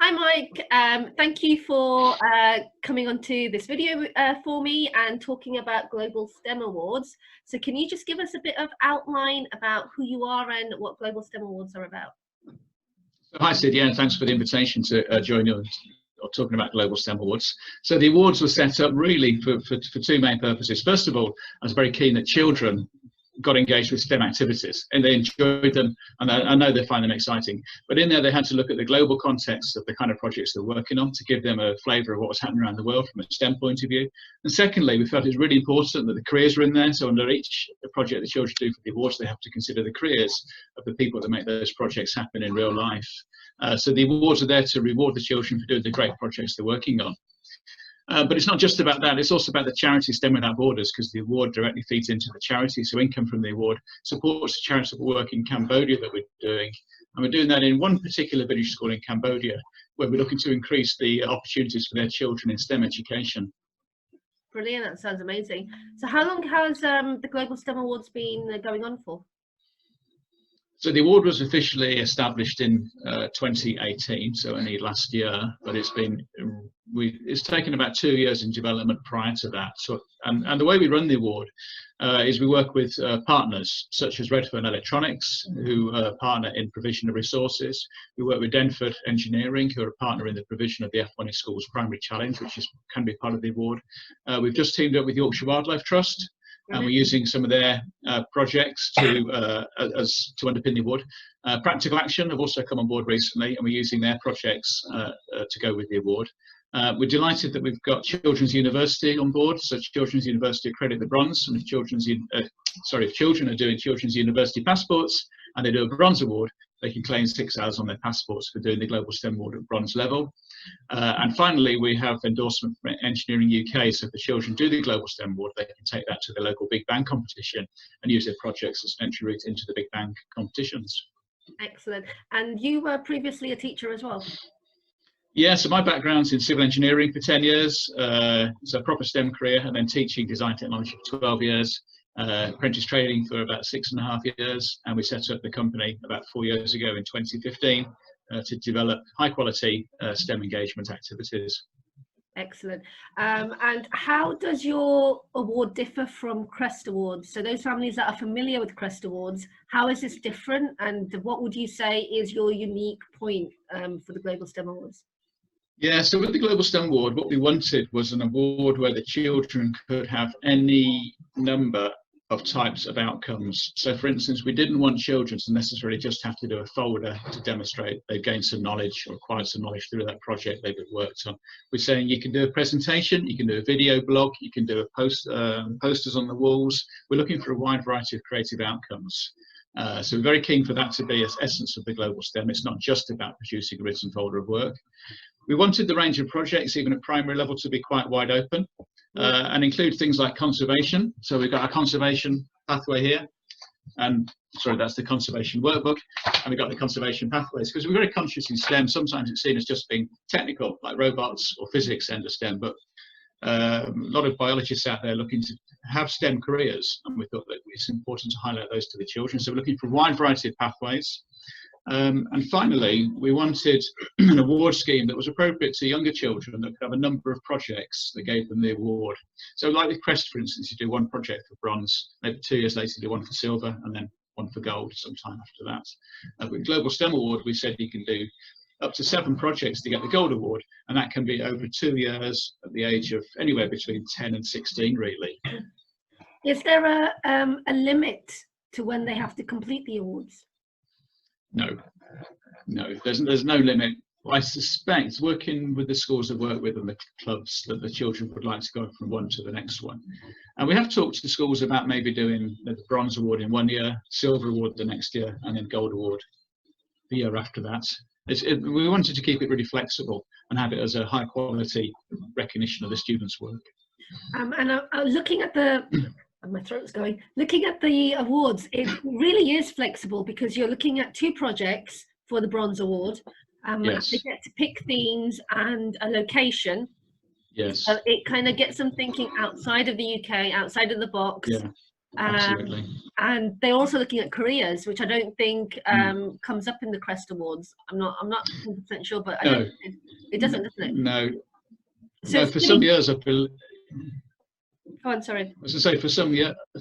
Hi Mike, thank you for coming onto this video for me and talking about Global STEM Awards. So can you just give us a bit of outline about who you are and what Global STEM Awards are about? Hi Sid, yeah, and thanks for the invitation to join you or talking about Global STEM Awards. So the awards were set up really for two main purposes. First of all, I was very keen that children got engaged with STEM activities and they enjoyed them, and I know they find them exciting. But in there they had to look at the global context of the kind of projects they're working on to give them a flavour of what was happening around the world from a STEM point of view. And secondly, we felt it was really important that the careers were in there. So under each project the children do for the awards, they have to consider the careers of the people that make those projects happen in real life. So the awards are there to reward the children for doing the great projects they're working on. But it's not just about that, it's also about the charity STEM Without Borders, because the award directly feeds into the charity. So income from the award supports the charitable work in Cambodia that we're doing. And we're doing that in one particular village school in Cambodia, where we're looking to increase the opportunities for their children in STEM education. Brilliant, that sounds amazing. So how long has the Global STEM Awards been going on for? So the award was officially established in 2018, so only last year, but it's taken about 2 years in development prior to that. So, and the way we run the award is we work with partners such as Redfern Electronics, who partner in provision of resources. We work with Denford Engineering, who are a partner in the provision of the F1 in Schools Primary Challenge, which can be part of the award. We've just teamed up with Yorkshire Wildlife Trust, and we're using some of their projects to underpin the award. Practical Action have also come on board recently, and we're using their projects to go with the award. We're delighted that we've got Children's University on board, so Children's University accredit the bronze, and if children are doing Children's University passports and they do a bronze award, they can claim 6 hours on their passports for doing the Global STEM Award at bronze level. And finally, we have endorsement from Engineering UK, so if the children do the Global STEM Award, they can take that to the local Big Bang competition and use their projects as an entry route into the Big Bang competitions. Excellent. And you were previously a teacher as well? Yeah, so my background's in civil engineering for 10 years, so a proper STEM career, and then teaching design technology for 12 years. Apprentice training for about 6.5 years, and we set up the company about 4 years ago in 2015 to develop high quality STEM engagement activities. Excellent. And how does your award differ from CREST Awards? So those families that are familiar with CREST Awards, how is this different, and what would you say is your unique point for the Global STEM Awards? Yeah, so with the Global STEM Award, what we wanted was an award where the children could have any number of types of outcomes. So for instance, we didn't want children to necessarily just have to do a folder to demonstrate they've gained some knowledge or acquired some knowledge through that project they've worked on. We're saying you can do a presentation, you can do a video blog, you can do a posters on the walls. We're looking for a wide variety of creative outcomes. So we're very keen for that to be the essence of the Global STEM. It's not just about producing a written folder of work. We wanted the range of projects, even at primary level, to be quite wide open and include things like conservation. So we've got our conservation pathway here, and sorry, that's the conservation workbook, and we've got the conservation pathways, because we're very conscious in STEM. Sometimes it's seen as just being technical, like robots or physics end of STEM, but a lot of biologists out there looking to have STEM careers, and we thought that it's important to highlight those to the children. So we're looking for a wide variety of pathways. And finally, we wanted an award scheme that was appropriate to younger children that could have a number of projects that gave them the award. So like with CREST, for instance, you do one project for bronze, maybe 2 years later you do one for silver, and then one for gold sometime after that. With Global STEM Award, we said you can do up to 7 projects to get the gold award, and that can be over 2 years at the age of anywhere between 10 and 16, really. Is there a limit to when they have to complete the awards? No, there's no limit. I suspect, working with the schools I work with and the clubs, that the children would like to go from one to the next one. And we have talked to the schools about maybe doing the bronze award in 1 year, silver award the next year, and then gold award the year after that. We wanted to keep it really flexible and have it as a high quality recognition of the students' work. And looking at the my throat's going. Looking at the awards, it really is flexible, because you're looking at 2 projects for the bronze award. Yes. They get to pick themes and a location. Yes. So it kind of gets them thinking outside of the UK, outside of the box. Yeah. Absolutely. And they're also looking at careers, which I don't think comes up in the Crest Awards. I'm not 100% sure, but I don't, it doesn't, doesn't it? No. So No, for some years, go on, sorry. I was going to say,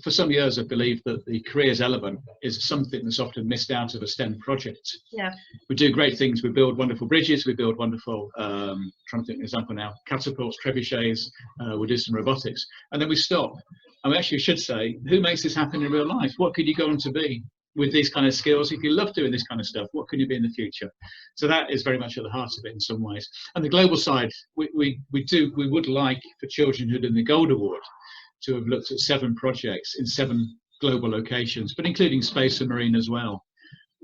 for some years, I believe that the careers element is something that's often missed out of a STEM project. Yeah. We do great things. We build wonderful bridges. We build wonderful, trying to think of an example now, catapults, trebuchets. We do some robotics. And then we stop. And we actually should say, who makes this happen in real life? What could you go on to be with these kind of skills? If you love doing this kind of stuff, what can you be in the future? So that is very much at the heart of it in some ways. And the global side, we would like for children who did the Gold Award to have looked at 7 projects in 7 global locations, but including space and marine as well.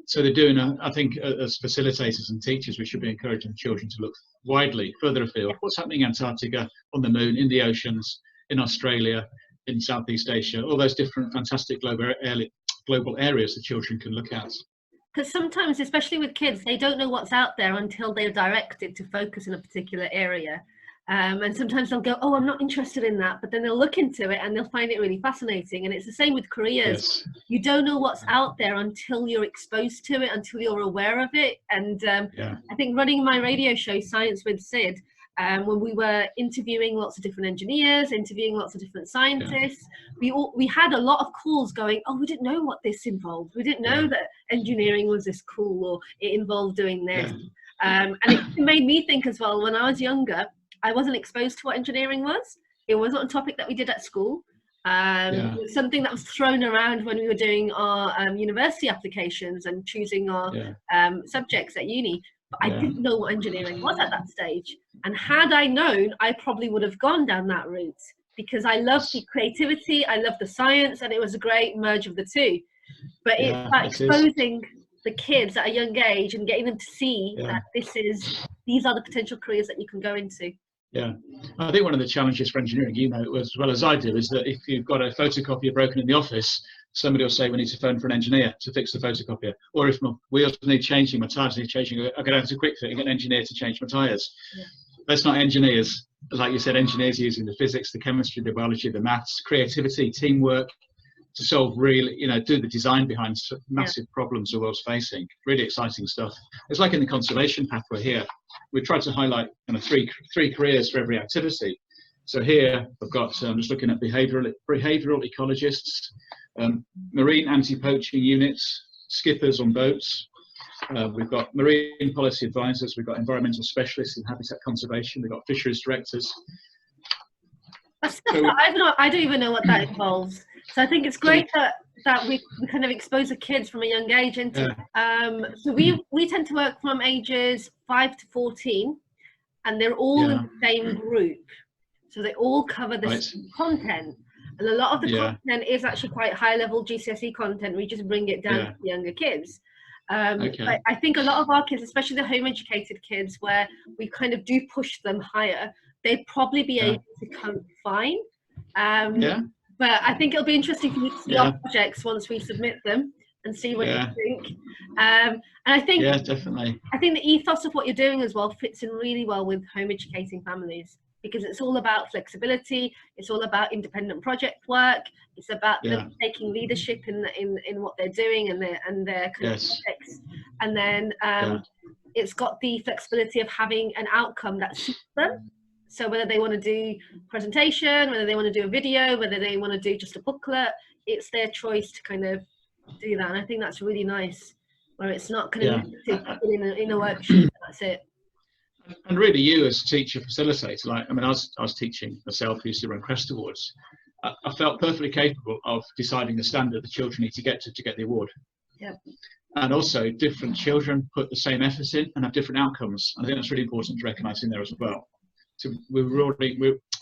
So they're doing, I think, as facilitators and teachers, we should be encouraging children to look widely, further afield. What's happening in Antarctica, on the moon, in the oceans, in Australia, in Southeast Asia, all those different fantastic global areas that children can look at. Because sometimes, especially with kids, they don't know what's out there until they're directed to focus in a particular area. And sometimes they'll go, oh, I'm not interested in that, but then they'll look into it and they'll find it really fascinating. And it's the same with careers. Yes. You don't know what's out there until you're exposed to it, until you're aware of it. And I think running my radio show, Science with Sid, when we were interviewing lots of different engineers, interviewing lots of different scientists, we had a lot of calls going, oh, we didn't know what this involved. We didn't know that engineering was this cool, or it involved doing this. And it made me think as well, when I was younger, I wasn't exposed to what engineering was. It wasn't a topic that we did at school. It was something that was thrown around when we were doing our university applications and choosing our subjects at uni. But I didn't know what engineering was at that stage. And had I known, I probably would have gone down that route, because I love the creativity, I love the science, and it was a great merge of the two. But it's about exposing the kids at a young age and getting them to see that these are the potential careers that you can go into. Yeah, I think one of the challenges for engineering, you know as well as I do, is that if you've got a photocopier broken in the office, somebody will say we need to phone for an engineer to fix the photocopier. Or if my wheels need changing, my tyres need changing, I go down to Quick Fit and get an engineer to change my tyres. That's not engineers. Like you said, engineers using the physics, the chemistry, the biology, the maths, creativity, teamwork, to solve really, do the design behind massive problems the world's facing. Really exciting stuff. It's like in the conservation pathway here. We tried to highlight kind of three careers for every activity. So here I've got, I'm just looking at behavioural ecologists, marine anti-poaching units, skippers on boats. We've got marine policy advisors. We've got environmental specialists in habitat conservation. We've got fisheries directors. I don't even know what that involves. So I think it's great that we kind of expose the kids from a young age into so we tend to work from ages 5 to 14, and they're all in the same group. So they all cover the same content. And a lot of the content is actually quite high level GCSE content. We just bring it down to younger kids. But I think a lot of our kids, especially the home educated kids, where we kind of do push them higher, they'd probably be able to cope fine. But I think it'll be interesting for you to see our projects once we submit them and see what you think. And I think definitely. I think the ethos of what you're doing as well fits in really well with home educating families, because it's all about flexibility, it's all about independent project work, it's about them taking leadership in what they're doing and their kind of projects. And then it's got the flexibility of having an outcome that suits them. So whether they want to do presentation, whether they want to do a video, whether they want to do just a booklet, it's their choice to kind of do that. And I think that's really nice, where it's not kind of in a worksheet, that's it. And really, you as a teacher facilitator, I was teaching myself, used to run Crest Awards. I felt perfectly capable of deciding the standard the children need to get the award. And also, different children put the same effort in and have different outcomes. I think that's really important to recognise in there as well. So we're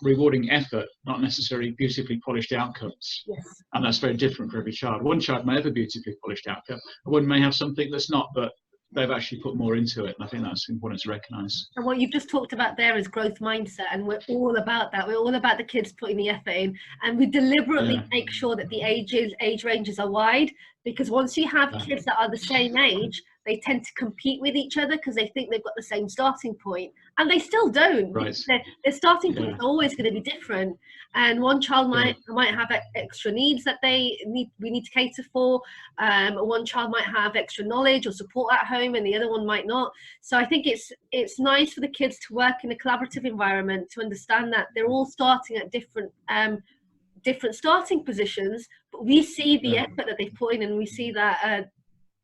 rewarding effort, not necessarily beautifully polished outcomes. And that's very different for every child. One child may have a beautifully polished outcome, one may have something that's not, but they've actually put more into it. And I think that's important to recognise. And what you've just talked about there is growth mindset, and we're all about that. We're all about the kids putting the effort in, and we deliberately make sure that the age ranges are wide, because once you have kids that are the same age, they tend to compete with each other because they think they've got the same starting point, and they still don't. Right. Their starting point is always going to be different, and one child might have extra needs that we need to cater for. One child might have extra knowledge or support at home, and the other one might not. So I think it's nice for the kids to work in a collaborative environment, to understand that they're all starting at different starting positions, but we see the effort that they've put in, and we see that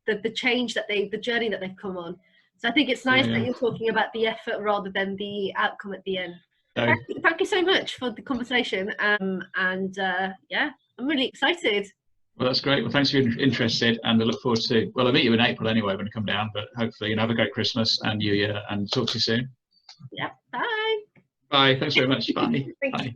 the change the journey that they've come on. So I think it's nice that you're talking about the effort rather than the outcome at the end. Thank you so much for the conversation, and yeah, I'm really excited. Well, that's great. Well, thanks for being interested, and I look forward to, well, I'll meet you in April anyway when I come down, but hopefully have a great Christmas and New Year, and talk to you soon. Yeah, bye. Bye. Thanks very much. Bye. Bye.